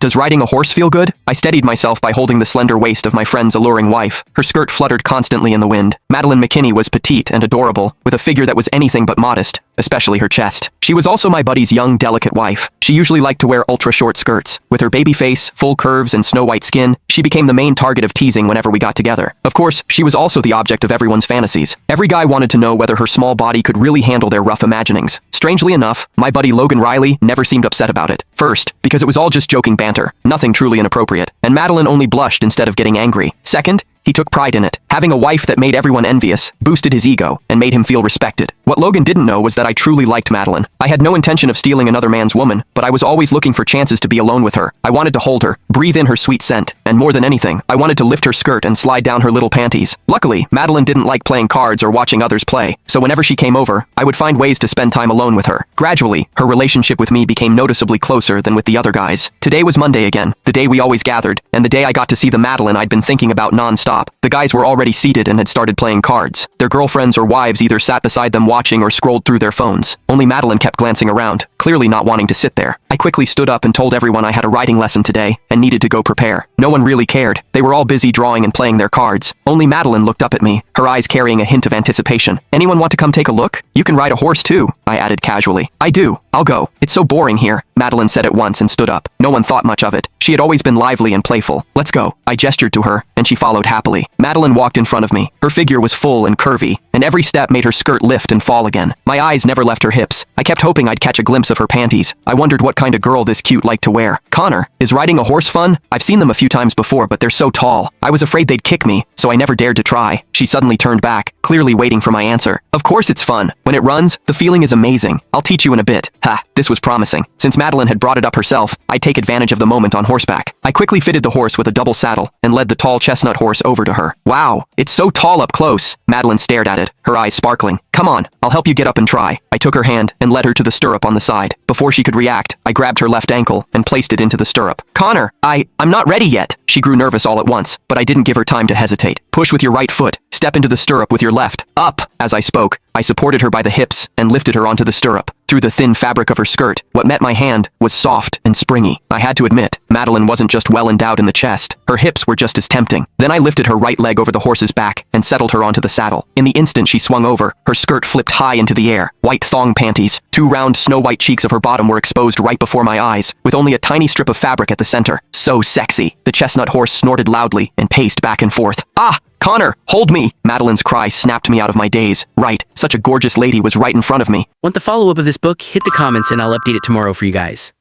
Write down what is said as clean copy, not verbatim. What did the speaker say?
Does riding a horse feel good? I steadied myself by holding the slender waist of my friend's alluring wife. Her skirt fluttered constantly in the wind. Madeline McKinney was petite and adorable, with a figure that was anything but modest, especially her chest. She was also my buddy's young, delicate wife. She usually liked to wear ultra-short skirts. With her baby face, full curves, and snow-white skin, she became the main target of teasing whenever we got together. Of course, she was also the object of everyone's fantasies. Every guy wanted to know whether her small body could really handle their rough imaginings. Strangely enough, my buddy Logan Riley never seemed upset about it. First, because it was all just joking banter, nothing truly inappropriate, and Madeline only blushed instead of getting angry. Second, he took pride in it. Having a wife that made everyone envious boosted his ego and made him feel respected. What Logan didn't know was that I truly liked Madeline. I had no intention of stealing another man's woman, but I was always looking for chances to be alone with her. I wanted to hold her, breathe in her sweet scent, and more than anything, I wanted to lift her skirt and slide down her little panties. Luckily, Madeline didn't like playing cards or watching others play, so whenever she came over, I would find ways to spend time alone with her. Gradually, her relationship with me became noticeably closer than with the other guys. Today was Monday again, the day we always gathered, and the day I got to see the Madeline I'd been thinking about non-stop. The guys were already seated and had started playing cards. Their girlfriends or wives either sat beside them watching or scrolled through their phones. Only Madeline kept glancing around, clearly not wanting to sit there. I quickly stood up and told everyone I had a writing lesson today and needed to go prepare. No one really cared. They were all busy drawing and playing their cards. Only Madeline looked up at me, her eyes carrying a hint of anticipation. Anyone want to come take a look? You can ride a horse too, I added casually. I do. I'll go. It's so boring here, Madeline said at once and stood up. No one thought much of it. She had always been lively and playful. Let's go. I gestured to her, and she followed happily. Madeline walked in front of me. Her figure was full and curvy, and every step made her skirt lift and fall again. My eyes never left her hips. I kept hoping I'd catch a glimpse of her panties. I wondered what kind of girl this cute liked to wear. Connor, is riding a horse fun? I've seen them a few times before, but they're so tall. I was afraid they'd kick me, so I never dared to try. She suddenly turned back, clearly waiting for my answer. Of course it's fun. When it runs, the feeling is amazing. I'll teach you in a bit. Ha, this was promising. Since Madeline had brought it up herself, I'd take advantage of the moment on horseback. I quickly fitted the horse with a double saddle and led the tall chestnut horse over to her. Wow, it's so tall up close. Madeline stared at it, her eyes sparkling. Come on, I'll help you get up and try. I took her hand and led her to the stirrup on the side. Before she could react, I grabbed her left ankle and placed it into the stirrup. Connor, I'm not ready yet. She grew nervous all at once, but I didn't give her time to hesitate. Push with your right foot. Step into the stirrup with your left. Up! As I spoke, I supported her by the hips and lifted her onto the stirrup. Through the thin fabric of her skirt, what met my hand was soft and springy. I had to admit, Madeline wasn't just well endowed in the chest. Her hips were just as tempting. Then I lifted her right leg over the horse's back and settled her onto the saddle. In the instant she swung over, her skirt flipped high into the air. White thong panties. Two round snow-white cheeks of her bottom were exposed right before my eyes, with only a tiny strip of fabric at the center. So sexy. The chestnut horse snorted loudly and paced back and forth. Ah! Connor, hold me! Madeline's cry snapped me out of my daze. Right, such a gorgeous lady was right in front of me. Want the follow-up of this book? Hit the comments and I'll update it tomorrow for you guys.